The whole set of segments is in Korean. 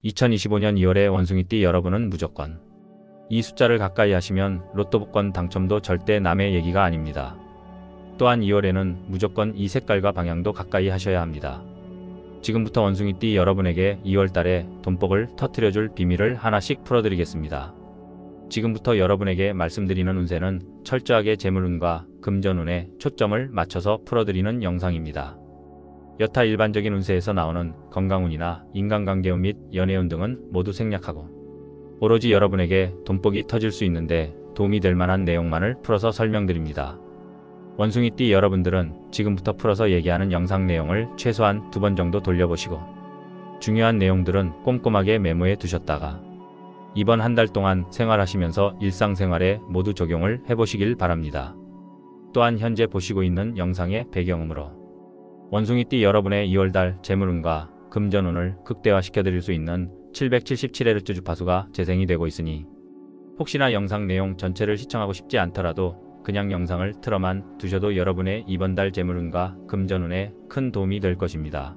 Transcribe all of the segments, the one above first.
2025년 2월에 원숭이띠 여러분은 무조건 이 숫자를 가까이 하시면 로또 복권 당첨도 절대 남의 얘기가 아닙니다. 또한 2월에는 무조건 이 색깔과 방향도 가까이 하셔야 합니다. 지금부터 원숭이띠 여러분에게 2월달에 돈복을 터뜨려줄 비밀을 하나씩 풀어드리겠습니다. 지금부터 여러분에게 말씀드리는 운세는 철저하게 재물운과 금전운에 초점을 맞춰서 풀어드리는 영상입니다. 여타 일반적인 운세에서 나오는 건강운이나 인간관계운 및 연애운 등은 모두 생략하고 오로지 여러분에게 돈복이 터질 수 있는데 도움이 될 만한 내용만을 풀어서 설명드립니다. 원숭이띠 여러분들은 지금부터 풀어서 얘기하는 영상 내용을 최소한 2번 정도 돌려보시고 중요한 내용들은 꼼꼼하게 메모해 두셨다가 이번 한 달 동안 생활하시면서 일상생활에 모두 적용을 해보시길 바랍니다. 또한 현재 보시고 있는 영상의 배경음으로 원숭이띠 여러분의 2월달 재물운과 금전운을 극대화시켜드릴 수 있는 777Hz 주파수가 재생이 되고 있으니 혹시나 영상 내용 전체를 시청하고 싶지 않더라도 그냥 영상을 틀어만 두셔도 여러분의 이번 달 재물운과 금전운에 큰 도움이 될 것입니다.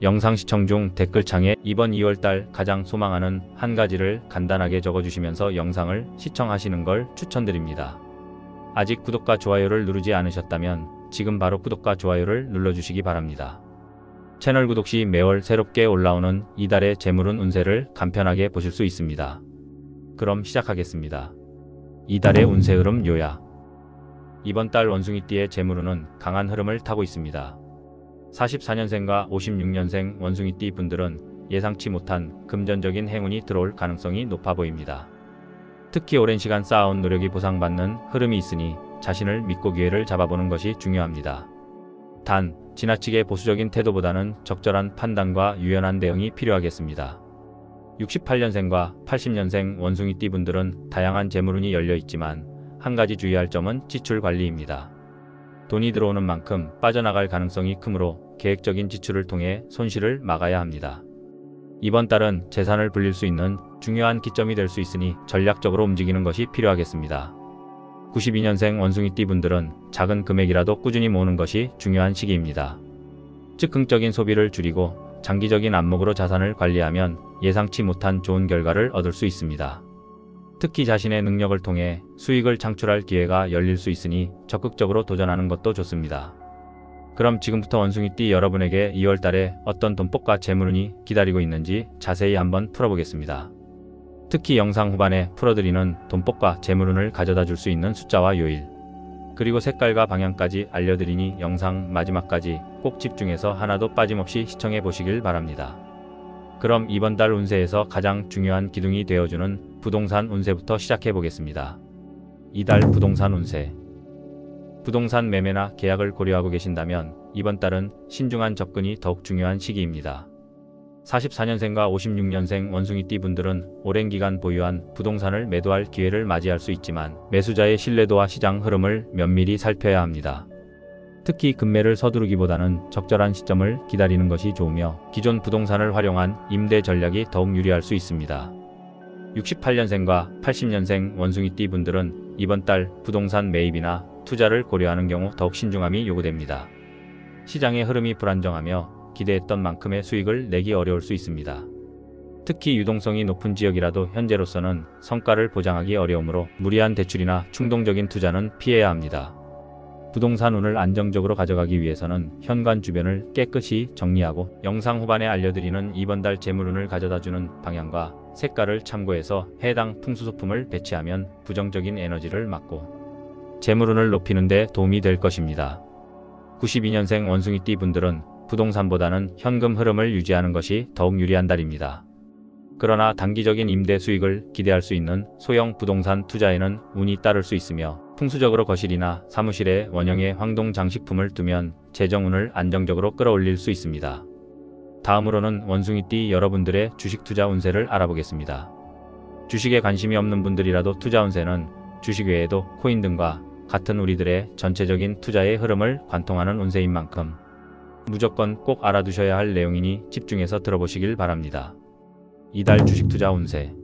영상 시청 중 댓글창에 이번 2월달 가장 소망하는 한 가지를 간단하게 적어주시면서 영상을 시청하시는 걸 추천드립니다. 아직 구독과 좋아요를 누르지 않으셨다면 지금 바로 구독과 좋아요를 눌러주시기 바랍니다. 채널 구독 시 매월 새롭게 올라오는 이달의 재물운 운세를 간편하게 보실 수 있습니다. 그럼 시작하겠습니다. 이달의 운세 흐름 요약. 이번 달 원숭이띠의 재물운은 강한 흐름을 타고 있습니다. 44년생과 56년생 원숭이띠 분들은 예상치 못한 금전적인 행운이 들어올 가능성이 높아 보입니다. 특히 오랜 시간 쌓아온 노력이 보상받는 흐름이 있으니 자신을 믿고 기회를 잡아보는 것이 중요합니다. 단, 지나치게 보수적인 태도보다는 적절한 판단과 유연한 대응이 필요하겠습니다. 68년생과 80년생 원숭이띠 분들은 다양한 재물운이 열려 있지만 한 가지 주의할 점은 지출 관리입니다. 돈이 들어오는 만큼 빠져나갈 가능성이 크므로 계획적인 지출을 통해 손실을 막아야 합니다. 이번 달은 재산을 불릴 수 있는 중요한 기점이 될 수 있으니 전략적으로 움직이는 것이 필요하겠습니다. 92년생 원숭이띠 분들은 작은 금액이라도 꾸준히 모으는 것이 중요한 시기입니다. 즉흥적인 소비를 줄이고 장기적인 안목으로 자산을 관리하면 예상치 못한 좋은 결과를 얻을 수 있습니다. 특히 자신의 능력을 통해 수익을 창출할 기회가 열릴 수 있으니 적극적으로 도전하는 것도 좋습니다. 그럼 지금부터 원숭이띠 여러분에게 2월달에 어떤 돈복과 재물운이 기다리고 있는지 자세히 한번 풀어보겠습니다. 특히 영상 후반에 풀어드리는 돈복과 재물운을 가져다 줄 수 있는 숫자와 요일, 그리고 색깔과 방향까지 알려드리니 영상 마지막까지 꼭 집중해서 하나도 빠짐없이 시청해 보시길 바랍니다. 그럼 이번 달 운세에서 가장 중요한 기둥이 되어주는 부동산 운세부터 시작해 보겠습니다. 이달 부동산 운세. 부동산 매매나 계약을 고려하고 계신다면 이번 달은 신중한 접근이 더욱 중요한 시기입니다. 44년생과 56년생 원숭이띠 분들은 오랜 기간 보유한 부동산을 매도할 기회를 맞이할 수 있지만 매수자의 신뢰도와 시장 흐름을 면밀히 살펴야 합니다. 특히 급매를 서두르기보다는 적절한 시점을 기다리는 것이 좋으며 기존 부동산을 활용한 임대 전략이 더욱 유리할 수 있습니다. 68년생과 80년생 원숭이띠 분들은 이번 달 부동산 매입이나 투자를 고려하는 경우 더욱 신중함이 요구됩니다. 시장의 흐름이 불안정하며 기대했던 만큼의 수익을 내기 어려울 수 있습니다. 특히 유동성이 높은 지역이라도 현재로서는 성과를 보장하기 어려우므로 무리한 대출이나 충동적인 투자는 피해야 합니다. 부동산 운을 안정적으로 가져가기 위해서는 현관 주변을 깨끗이 정리하고 영상 후반에 알려드리는 이번 달 재물운을 가져다주는 방향과 색깔을 참고해서 해당 풍수소품을 배치하면 부정적인 에너지를 막고 재물운을 높이는 데 도움이 될 것입니다. 92년생 원숭이띠 분들은 부동산보다는 현금 흐름을 유지하는 것이 더욱 유리한 달입니다. 그러나 단기적인 임대 수익을 기대할 수 있는 소형 부동산 투자에는 운이 따를 수 있으며 풍수적으로 거실이나 사무실에 원형의 황동 장식품을 두면 재정운을 안정적으로 끌어올릴 수 있습니다. 다음으로는 원숭이띠 여러분들의 주식 투자 운세를 알아보겠습니다. 주식에 관심이 없는 분들이라도 투자 운세는 주식 외에도 코인 등과 같은 우리들의 전체적인 투자의 흐름을 관통하는 운세인 만큼 무조건 꼭 알아두셔야 할 내용이니 집중해서 들어보시길 바랍니다. 이달 주식 투자 운세.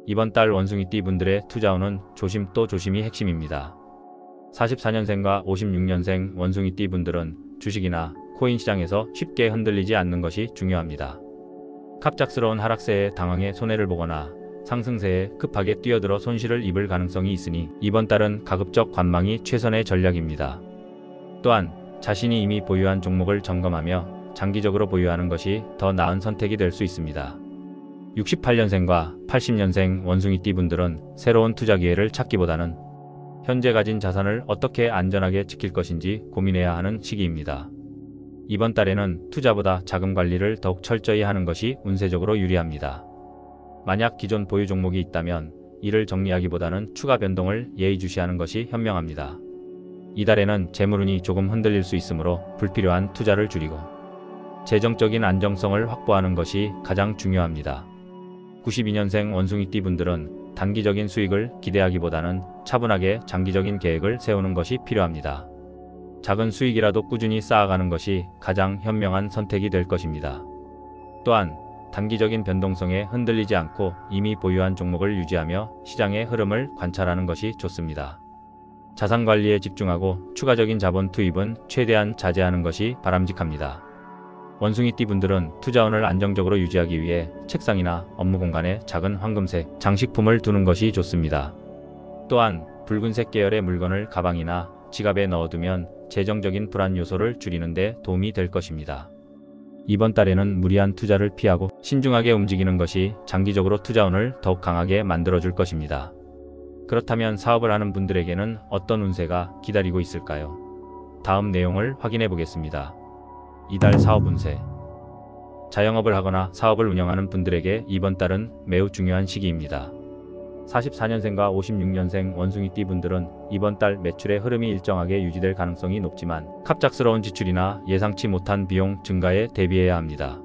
이번 달 원숭이띠 분들의 투자운은 조심 또 조심이 핵심입니다. 44년생과 56년생 원숭이띠 분들은 주식이나 코인 시장에서 쉽게 흔들리지 않는 것이 중요합니다. 갑작스러운 하락세에 당황해 손해를 보거나 상승세에 급하게 뛰어들어 손실을 입을 가능성이 있으니 이번 달은 가급적 관망이 최선의 전략입니다. 또한 자신이 이미 보유한 종목을 점검하며 장기적으로 보유하는 것이 더 나은 선택이 될 수 있습니다. 68년생과 80년생 원숭이띠 분들은 새로운 투자 기회를 찾기보다는 현재 가진 자산을 어떻게 안전하게 지킬 것인지 고민해야 하는 시기입니다. 이번 달에는 투자보다 자금 관리를 더욱 철저히 하는 것이 운세적으로 유리합니다. 만약 기존 보유 종목이 있다면 이를 정리하기보다는 추가 변동을 예의주시하는 것이 현명합니다. 이달에는 재물운이 조금 흔들릴 수 있으므로 불필요한 투자를 줄이고 재정적인 안정성을 확보하는 것이 가장 중요합니다. 92년생 원숭이띠 분들은 단기적인 수익을 기대하기보다는 차분하게 장기적인 계획을 세우는 것이 필요합니다. 작은 수익이라도 꾸준히 쌓아가는 것이 가장 현명한 선택이 될 것입니다. 또한 단기적인 변동성에 흔들리지 않고 이미 보유한 종목을 유지하며 시장의 흐름을 관찰하는 것이 좋습니다. 자산 관리에 집중하고 추가적인 자본 투입은 최대한 자제하는 것이 바람직합니다. 원숭이띠 분들은 투자운을 안정적으로 유지하기 위해 책상이나 업무 공간에 작은 황금색 장식품을 두는 것이 좋습니다. 또한 붉은색 계열의 물건을 가방이나 지갑에 넣어두면 재정적인 불안 요소를 줄이는 데 도움이 될 것입니다. 이번 달에는 무리한 투자를 피하고 신중하게 움직이는 것이 장기적으로 투자운을 더욱 강하게 만들어줄 것입니다. 그렇다면 사업을 하는 분들에게는 어떤 운세가 기다리고 있을까요? 다음 내용을 확인해 보겠습니다. 이달 사업 운세. 자영업을 하거나 사업을 운영하는 분들에게 이번 달은 매우 중요한 시기입니다. 44년생과 56년생 원숭이띠 분들은 이번 달 매출의 흐름이 일정하게 유지될 가능성이 높지만 갑작스러운 지출이나 예상치 못한 비용 증가에 대비해야 합니다.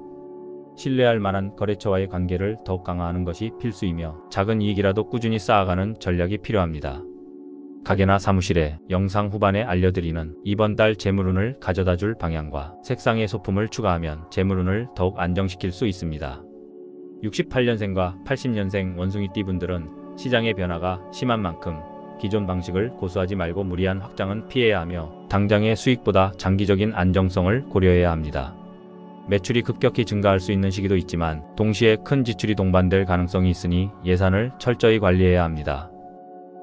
신뢰할 만한 거래처와의 관계를 더욱 강화하는 것이 필수이며 작은 이익이라도 꾸준히 쌓아가는 전략이 필요합니다. 가게나 사무실에 영상 후반에 알려드리는 이번 달 재물운을 가져다줄 방향과 색상의 소품을 추가하면 재물운을 더욱 안정시킬 수 있습니다. 68년생과 80년생 원숭이띠 분들은 시장의 변화가 심한 만큼 기존 방식을 고수하지 말고 무리한 확장은 피해야 하며 당장의 수익보다 장기적인 안정성을 고려해야 합니다. 매출이 급격히 증가할 수 있는 시기도 있지만 동시에 큰 지출이 동반될 가능성이 있으니 예산을 철저히 관리해야 합니다.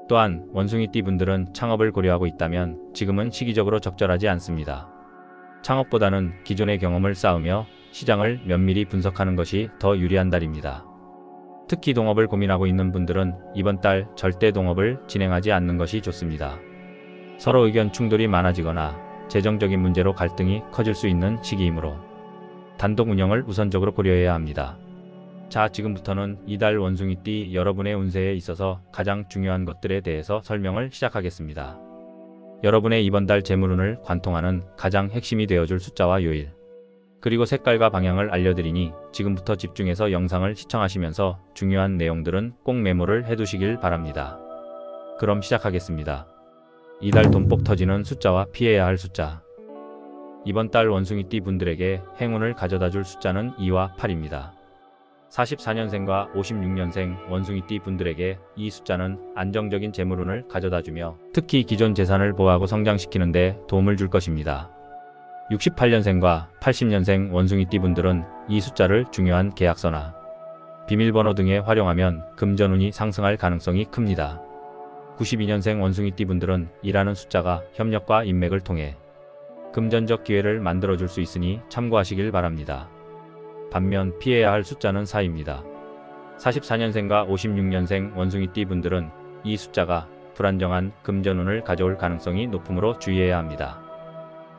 또한 원숭이띠 분들은 창업을 고려하고 있다면 지금은 시기적으로 적절하지 않습니다. 창업보다는 기존의 경험을 쌓으며 시장을 면밀히 분석하는 것이 더 유리한 달입니다. 특히 동업을 고민하고 있는 분들은 이번 달 절대 동업을 진행하지 않는 것이 좋습니다. 서로 의견 충돌이 많아지거나 재정적인 문제로 갈등이 커질 수 있는 시기이므로 단독 운영을 우선적으로 고려해야 합니다. 자, 지금부터는 이달 원숭이띠 여러분의 운세에 있어서 가장 중요한 것들에 대해서 설명을 시작하겠습니다. 여러분의 이번 달 재물운을 관통하는 가장 핵심이 되어줄 숫자와 요일, 그리고 색깔과 방향을 알려드리니 지금부터 집중해서 영상을 시청하시면서 중요한 내용들은 꼭 메모를 해두시길 바랍니다. 그럼 시작하겠습니다. 이달 돈복 터지는 숫자와 피해야 할 숫자. 이번 달 원숭이띠 분들에게 행운을 가져다줄 숫자는 2와 8입니다. 44년생과 56년생 원숭이띠 분들에게 이 숫자는 안정적인 재물운을 가져다주며 특히 기존 재산을 보호하고 성장시키는 데 도움을 줄 것입니다. 68년생과 80년생 원숭이띠 분들은 이 숫자를 중요한 계약서나 비밀번호 등에 활용하면 금전운이 상승할 가능성이 큽니다. 92년생 원숭이띠 분들은 이라는 숫자가 협력과 인맥을 통해 금전적 기회를 만들어줄 수 있으니 참고하시길 바랍니다. 반면 피해야 할 숫자는 4입니다. 44년생과 56년생 원숭이띠 분들은 이 숫자가 불안정한 금전운을 가져올 가능성이 높으므로 주의해야 합니다.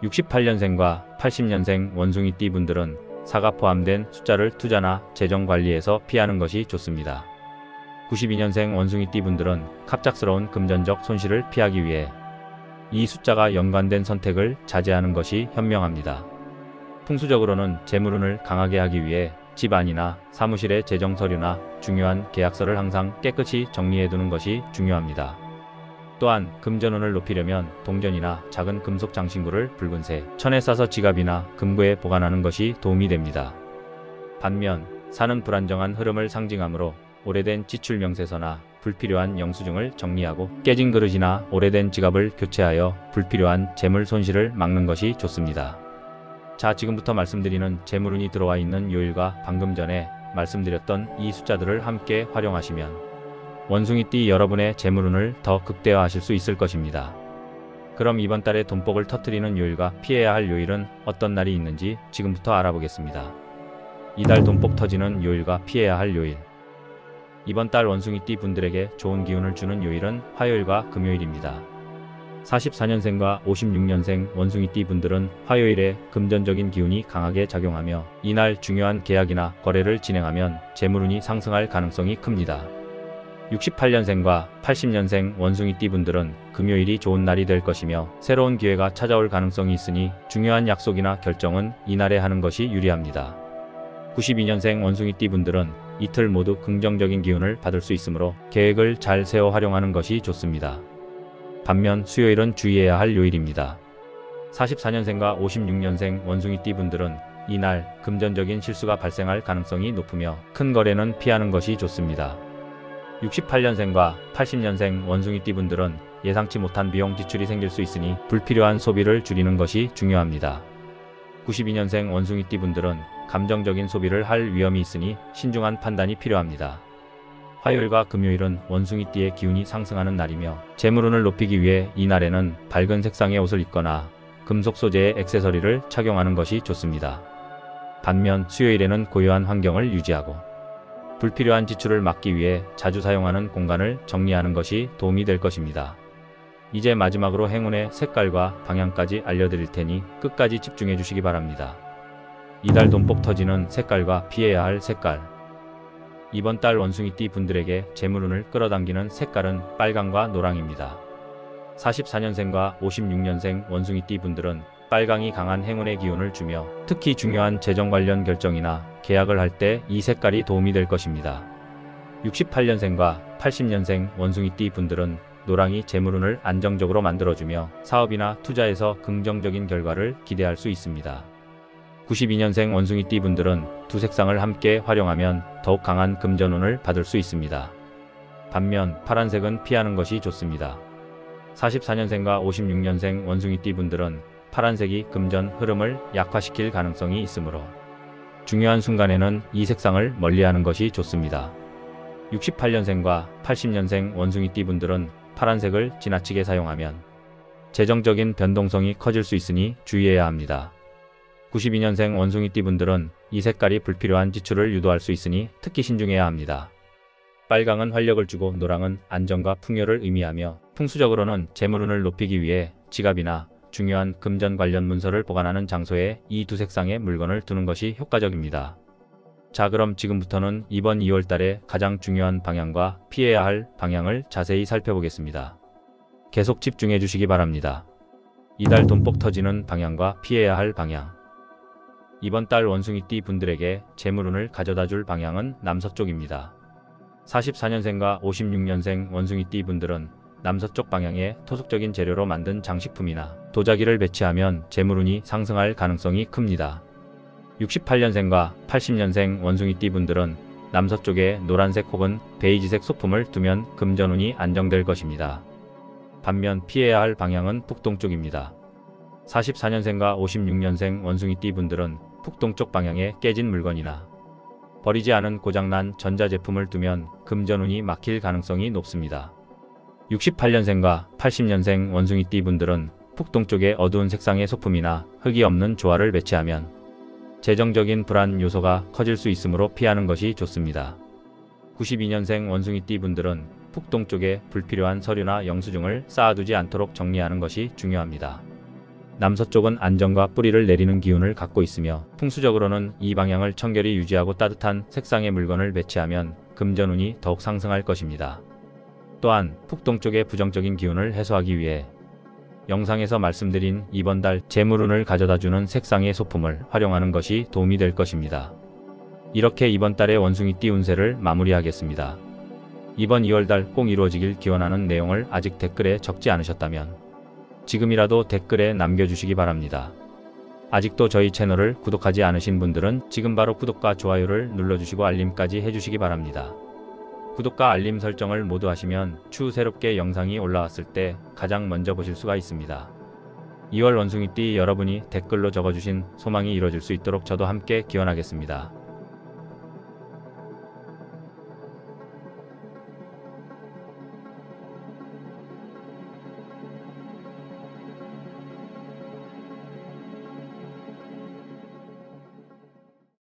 68년생과 80년생 원숭이띠 분들은 4가 포함된 숫자를 투자나 재정 관리에서 피하는 것이 좋습니다. 92년생 원숭이띠 분들은 갑작스러운 금전적 손실을 피하기 위해 이 숫자가 연관된 선택을 자제하는 것이 현명합니다. 풍수적으로는 재물운을 강하게 하기 위해 집안이나 사무실의 재정 서류나 중요한 계약서를 항상 깨끗이 정리해두는 것이 중요합니다. 또한 금전운을 높이려면 동전이나 작은 금속 장신구를 붉은색 천에 싸서 지갑이나 금고에 보관하는 것이 도움이 됩니다. 반면 사는 불안정한 흐름을 상징하므로 오래된 지출 명세서나 불필요한 영수증을 정리하고 깨진 그릇이나 오래된 지갑을 교체하여 불필요한 재물 손실을 막는 것이 좋습니다. 자, 지금부터 말씀드리는 재물운이 들어와 있는 요일과 방금 전에 말씀드렸던 이 숫자들을 함께 활용하시면 원숭이띠 여러분의 재물운을 더 극대화하실 수 있을 것입니다. 그럼 이번 달에 돈복을 터뜨리는 요일과 피해야 할 요일은 어떤 날이 있는지 지금부터 알아보겠습니다. 이달 돈복 터지는 요일과 피해야 할 요일. 이번 달 원숭이띠 분들에게 좋은 기운을 주는 요일은 화요일과 금요일입니다. 44년생과 56년생 원숭이띠 분들은 화요일에 금전적인 기운이 강하게 작용하며 이날 중요한 계약이나 거래를 진행하면 재물운이 상승할 가능성이 큽니다. 68년생과 80년생 원숭이띠 분들은 금요일이 좋은 날이 될 것이며 새로운 기회가 찾아올 가능성이 있으니 중요한 약속이나 결정은 이날에 하는 것이 유리합니다. 92년생 원숭이띠 분들은 이틀 모두 긍정적인 기운을 받을 수 있으므로 계획을 잘 세워 활용하는 것이 좋습니다. 반면 수요일은 주의해야 할 요일입니다. 44년생과 56년생 원숭이띠 분들은 이날 금전적인 실수가 발생할 가능성이 높으며 큰 거래는 피하는 것이 좋습니다. 68년생과 80년생 원숭이띠 분들은 예상치 못한 비용 지출이 생길 수 있으니 불필요한 소비를 줄이는 것이 중요합니다. 92년생 원숭이띠 분들은 감정적인 소비를 할 위험이 있으니 신중한 판단이 필요합니다. 화요일과 금요일은 원숭이띠의 기운이 상승하는 날이며 재물운을 높이기 위해 이날에는 밝은 색상의 옷을 입거나 금속 소재의 액세서리를 착용하는 것이 좋습니다. 반면 수요일에는 고요한 환경을 유지하고 불필요한 지출을 막기 위해 자주 사용하는 공간을 정리하는 것이 도움이 될 것입니다. 이제 마지막으로 행운의 색깔과 방향까지 알려드릴 테니 끝까지 집중해 주시기 바랍니다. 이달 돈복 터지는 색깔과 피해야 할 색깔. 이번 달 원숭이띠 분들에게 재물운을 끌어당기는 색깔은 빨강과 노랑입니다. 44년생과 56년생 원숭이띠 분들은 빨강이 강한 행운의 기운을 주며 특히 중요한 재정 관련 결정이나 계약을 할 때 이 색깔이 도움이 될 것입니다. 68년생과 80년생 원숭이띠 분들은 노랑이 재물운을 안정적으로 만들어주며 사업이나 투자에서 긍정적인 결과를 기대할 수 있습니다. 92년생 원숭이띠 분들은 두 색상을 함께 활용하면 더욱 강한 금전운을 받을 수 있습니다. 반면 파란색은 피하는 것이 좋습니다. 44년생과 56년생 원숭이띠 분들은 파란색이 금전 흐름을 약화시킬 가능성이 있으므로 중요한 순간에는 이 색상을 멀리하는 것이 좋습니다. 68년생과 80년생 원숭이띠 분들은 파란색을 지나치게 사용하면 재정적인 변동성이 커질 수 있으니 주의해야 합니다. 92년생 원숭이띠 분들은 이 색깔이 불필요한 지출을 유도할 수 있으니 특히 신중해야 합니다. 빨강은 활력을 주고 노랑은 안정과 풍요를 의미하며 풍수적으로는 재물운을 높이기 위해 지갑이나 중요한 금전 관련 문서를 보관하는 장소에 이 두 색상의 물건을 두는 것이 효과적입니다. 자, 그럼 지금부터는 이번 2월달에 가장 중요한 방향과 피해야 할 방향을 자세히 살펴보겠습니다. 계속 집중해 주시기 바랍니다. 이달 돈복 터지는 방향과 피해야 할 방향. 이번 달 원숭이띠 분들에게 재물운을 가져다 줄 방향은 남서쪽입니다. 44년생과 56년생 원숭이띠 분들은 남서쪽 방향에 토속적인 재료로 만든 장식품이나 도자기를 배치하면 재물운이 상승할 가능성이 큽니다. 68년생과 80년생 원숭이띠 분들은 남서쪽에 노란색 혹은 베이지색 소품을 두면 금전운이 안정될 것입니다. 반면 피해야 할 방향은 북동쪽입니다. 44년생과 56년생 원숭이띠 분들은 북동쪽 방향에 깨진 물건이나 버리지 않은 고장난 전자제품을 두면 금전운이 막힐 가능성이 높습니다. 68년생과 80년생 원숭이띠 분들은 북동쪽에 어두운 색상의 소품이나 흙이 없는 조화를 배치하면 재정적인 불안 요소가 커질 수 있으므로 피하는 것이 좋습니다. 92년생 원숭이띠 분들은 북동쪽에 불필요한 서류나 영수증을 쌓아두지 않도록 정리하는 것이 중요합니다. 남서쪽은 안정과 뿌리를 내리는 기운을 갖고 있으며 풍수적으로는 이 방향을 청결히 유지하고 따뜻한 색상의 물건을 배치하면 금전운이 더욱 상승할 것입니다. 또한 북동쪽의 부정적인 기운을 해소하기 위해 영상에서 말씀드린 이번 달 재물운을 가져다주는 색상의 소품을 활용하는 것이 도움이 될 것입니다. 이렇게 이번 달의 원숭이띠 운세를 마무리하겠습니다. 이번 2월달 꼭 이루어지길 기원하는 내용을 아직 댓글에 적지 않으셨다면 지금이라도 댓글에 남겨주시기 바랍니다. 아직도 저희 채널을 구독하지 않으신 분들은 지금 바로 구독과 좋아요를 눌러주시고 알림까지 해주시기 바랍니다. 구독과 알림 설정을 모두 하시면 추후 새롭게 영상이 올라왔을 때 가장 먼저 보실 수가 있습니다. 2월 원숭이띠 여러분이 댓글로 적어주신 소망이 이루어질 수 있도록 저도 함께 기원하겠습니다.